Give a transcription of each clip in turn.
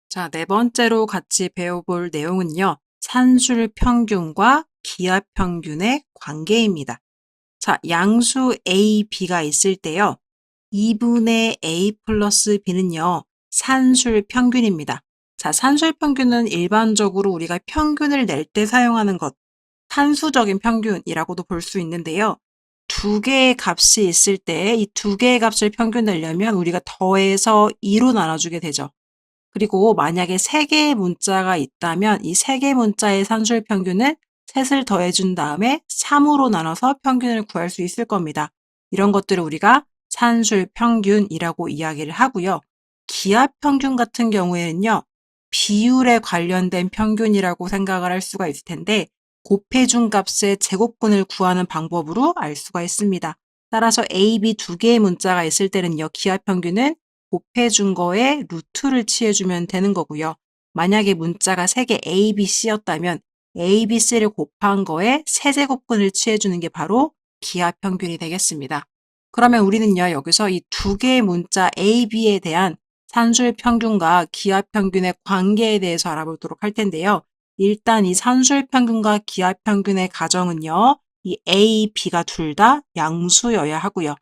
자, 네 번째로 같이 배워볼 내용은요. 산술 평균과 기압 평균의 관계입니다. 자, 양수 A, B가 있을 때요. 2분의 A 플러스 B는요. 산술 평균입니다. 자, 산술 평균은 일반적으로 우리가 평균을 낼 때 사용하는 것, 산수적인 평균이라고도 볼 수 있는데요. 두 개의 값이 있을 때 이 두 개의 값을 평균 내려면 우리가 더해서 2로 나눠주게 되죠. 그리고 만약에 세 개의 문자가 있다면 이 세 개의 문자의 산술 평균은 셋을 더해준 다음에 3으로 나눠서 평균을 구할 수 있을 겁니다. 이런 것들을 우리가 산술 평균이라고 이야기를 하고요. 기압 평균 같은 경우에는요. 비율에 관련된 평균이라고 생각을 할 수가 있을 텐데 곱해준 값의 제곱근을 구하는 방법으로 알 수가 있습니다. 따라서 A, B 두 개의 문자가 있을 때는요. 기압 평균은 곱해준 거에 루트를 취해주면 되는 거고요. 만약에 문자가 3개 A, B, C였다면 A, B, C를 곱한 거에 세제곱근을 취해주는 게 바로 기압 평균이 되겠습니다. 그러면 우리는요, 여기서 이 두 개의 문자 A, B에 대한 산술 평균과 기압 평균의 관계에 대해서 알아보도록 할 텐데요. 일단 이 산술 평균과 기압 평균의 가정은요, 이 A, B가 둘 다 양수여야 하고요.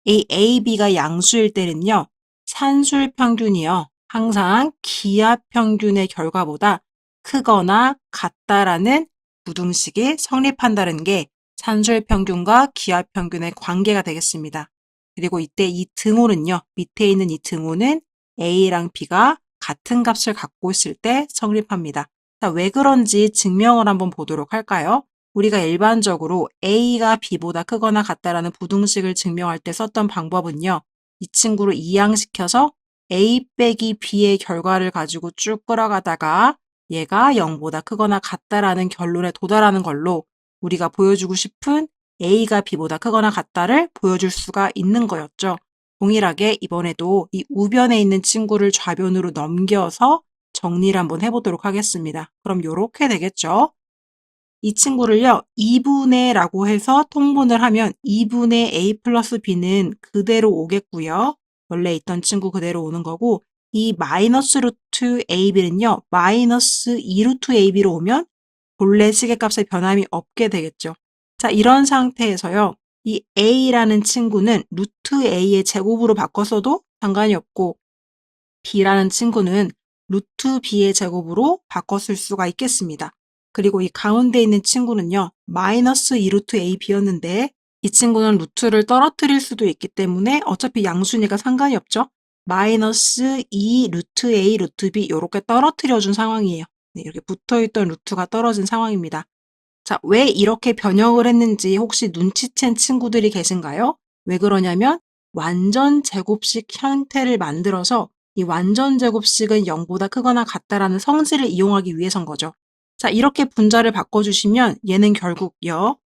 이 A, B가 양수일 때는요, 산술 평균이요. 항상 기압 평균의 결과보다 크거나 같다라는 부등식이 성립한다는 게 산술 평균과 기압 평균의 관계가 되겠습니다. 그리고 이때 이 등호는요. 밑에 있는 이 등호는 A랑 B가 같은 값을 갖고 있을 때 성립합니다. 자, 왜 그런지 증명을 한번 보도록 할까요? 우리가 일반적으로 A가 B보다 크거나 같다라는 부등식을 증명할 때 썼던 방법은요. 이 친구를 이항시켜서 A 빼기 B의 결과를 가지고 쭉 끌어가다가 얘가 0보다 크거나 같다라는 결론에 도달하는 걸로 우리가 보여주고 싶은 A가 B보다 크거나 같다를 보여줄 수가 있는 거였죠. 동일하게 이번에도 이 우변에 있는 친구를 좌변으로 넘겨서 정리를 한번 해보도록 하겠습니다. 그럼 이렇게 되겠죠. 이 친구를요, 2분의 라고 해서 통분을 하면 2분의 A 플러스 B는 그대로 오겠고요. 원래 있던 친구 그대로 오는 거고, 이 마이너스 루트 AB는요, 마이너스 2 루트 AB로 오면 본래 시계값의 변함이 없게 되겠죠. 자, 이런 상태에서요, 이 A라는 친구는 루트 A의 제곱으로 바꿨어도 상관이 없고, B라는 친구는 루트 B의 제곱으로 바꿨을 수가 있겠습니다. 그리고 이 가운데 있는 친구는요. 마이너스 2루트 AB였는데 이 친구는 루트를 떨어뜨릴 수도 있기 때문에 어차피 양수니까 상관이 없죠. 마이너스 2 루트 A 루트 B 이렇게 떨어뜨려준 상황이에요. 네, 이렇게 붙어있던 루트가 떨어진 상황입니다. 자, 왜 이렇게 변형을 했는지 혹시 눈치챈 친구들이 계신가요? 왜 그러냐면 완전 제곱식 형태를 만들어서 이 완전 제곱식은 0보다 크거나 같다라는 성질을 이용하기 위해서인 거죠. 자, 이렇게 분자를 바꿔주시면 얘는 결국요.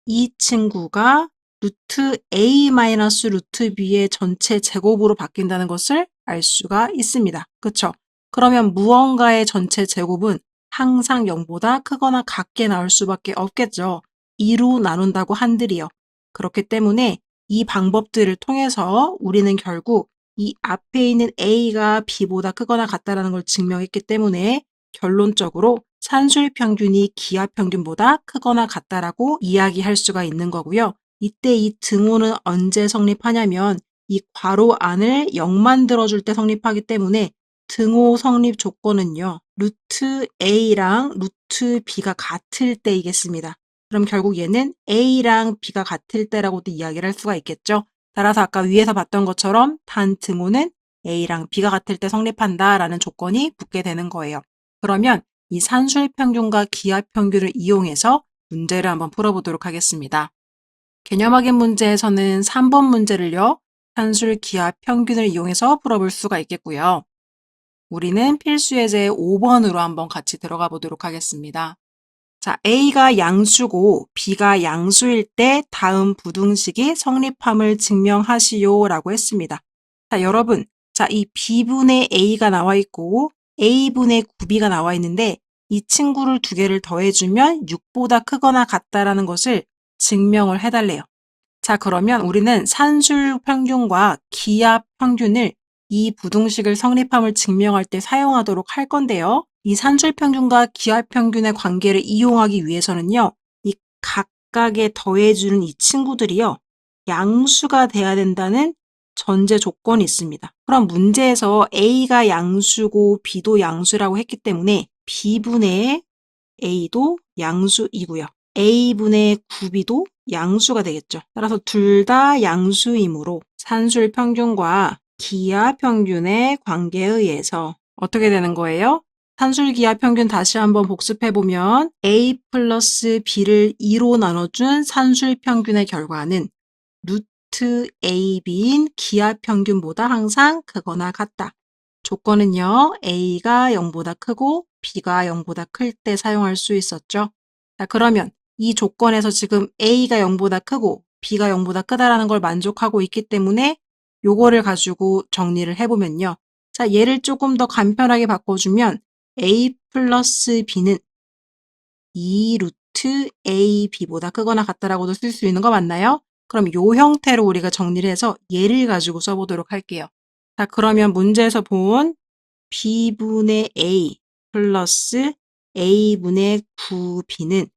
이 친구가 루트 A 마이너스 루트 B의 전체 제곱으로 바뀐다는 것을 알 수가 있습니다. 그쵸? 그러면 무언가의 전체 제곱은 항상 0보다 크거나 같게 나올 수밖에 없겠죠. 2로 나눈다고 한들이요. 그렇기 때문에 이 방법들을 통해서 우리는 결국 이 앞에 있는 A가 B보다 크거나 같다라는 걸 증명했기 때문에 결론적으로 산술 평균이 기압 평균보다 크거나 같다라고 이야기할 수가 있는 거고요. 이때 이 등호는 언제 성립하냐면 이 괄호 안을 0 만들어줄 때 성립하기 때문에 등호 성립 조건은요. 루트 A랑 루트 B가 같을 때이겠습니다. 그럼 결국 얘는 A랑 B가 같을 때라고도 이야기를 할 수가 있겠죠. 따라서 아까 위에서 봤던 것처럼 단 등호는 A랑 B가 같을 때 성립한다라는 조건이 붙게 되는 거예요. 그러면 이 산술 평균과 기압 평균을 이용해서 문제를 한번 풀어보도록 하겠습니다. 개념 확인 문제에서는 3번 문제를요. 산술 기압 평균을 이용해서 풀어볼 수가 있겠고요. 우리는 필수 예제 5번으로 한번 같이 들어가 보도록 하겠습니다. 자, A가 양수고 B가 양수일 때 다음 부등식이 성립함을 증명하시오 라고 했습니다. 자, 여러분, 자, 이 B분의 A가 나와 있고 A분의 9B가 나와 있는데 이 친구를 두 개를 더해주면 6보다 크거나 같다라는 것을 증명을 해달래요. 자, 그러면 우리는 산술 평균과 기압 평균을 이 부등식을 성립함을 증명할 때 사용하도록 할 건데요. 이 산술평균과 기하평균의 관계를 이용하기 위해서는요. 이 각각에 더해주는 이 친구들이요. 양수가 돼야 된다는 전제 조건이 있습니다. 그럼 문제에서 A가 양수고 B도 양수라고 했기 때문에 B분의 A도 양수이고요. A분의 9B도 양수가 되겠죠. 따라서 둘 다 양수이므로 산술 평균과 기하 평균의 관계에 의해서 어떻게 되는 거예요? 산술 기하 평균 다시 한번 복습해보면 A 플러스 B를 2로 나눠준 산술 평균의 결과는 루트 AB인 기하 평균보다 항상 크거나 같다. 조건은요, A가 0보다 크고 B가 0보다 클 때 사용할 수 있었죠. 자, 그러면 이 조건에서 지금 A가 0보다 크고 B가 0보다 크다라는 걸 만족하고 있기 때문에 요거를 가지고 정리를 해보면요. 자, 얘를 조금 더 간편하게 바꿔주면 A 플러스 B는 2 루트 AB보다 크거나 같다라고도 쓸 수 있는 거 맞나요? 그럼 요 형태로 우리가 정리를 해서 얘를 가지고 써보도록 할게요. 자, 그러면 문제에서 본 B분의 A 플러스 A분의 9B는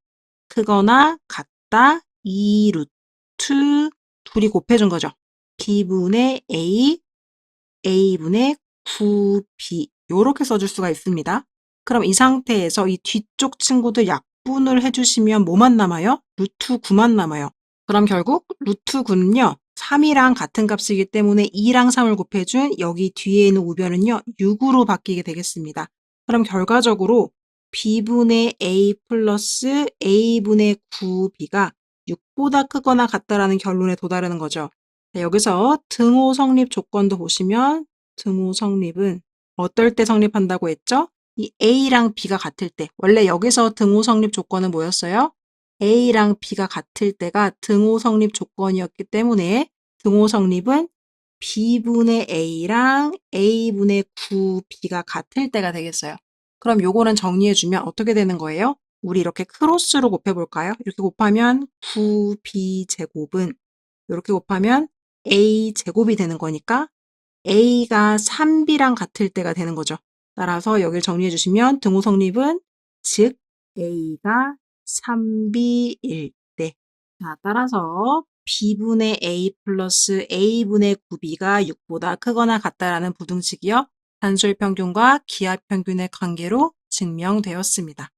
크거나 같다 2 루트 둘이 곱해준 거죠. B분의 A, A분의 9B 요렇게 써줄 수가 있습니다. 그럼 이 상태에서 이 뒤쪽 친구들 약분을 해주시면 뭐만 남아요? 루트 9만 남아요. 그럼 결국 루트 9는요. 3이랑 같은 값이기 때문에 2랑 3을 곱해준 여기 뒤에 있는 우변은요. 6으로 바뀌게 되겠습니다. 그럼 결과적으로 B분의 A 플러스 A분의 9B가 6보다 크거나 같다라는 결론에 도달하는 거죠. 여기서 등호 성립 조건도 보시면 등호 성립은 어떨 때 성립한다고 했죠? 이 A랑 B가 같을 때. 원래 여기서 등호 성립 조건은 뭐였어요? A랑 B가 같을 때가 등호 성립 조건이었기 때문에 등호 성립은 B분의 A랑 A분의 9B가 같을 때가 되겠어요. 그럼 요거는 정리해주면 어떻게 되는 거예요? 우리 이렇게 크로스로 곱해볼까요? 이렇게 곱하면 9B 제곱은 이렇게 곱하면 A 제곱이 되는 거니까 A가 3B랑 같을 때가 되는 거죠. 따라서 여기를 정리해 주시면 등호 성립은 즉 A가 3B일 때. 자, 따라서 B분의 A 플러스 A분의 9B가 6보다 크거나 같다라는 부등식이요. 산술평균과 기하평균의 관계로 증명되었습니다.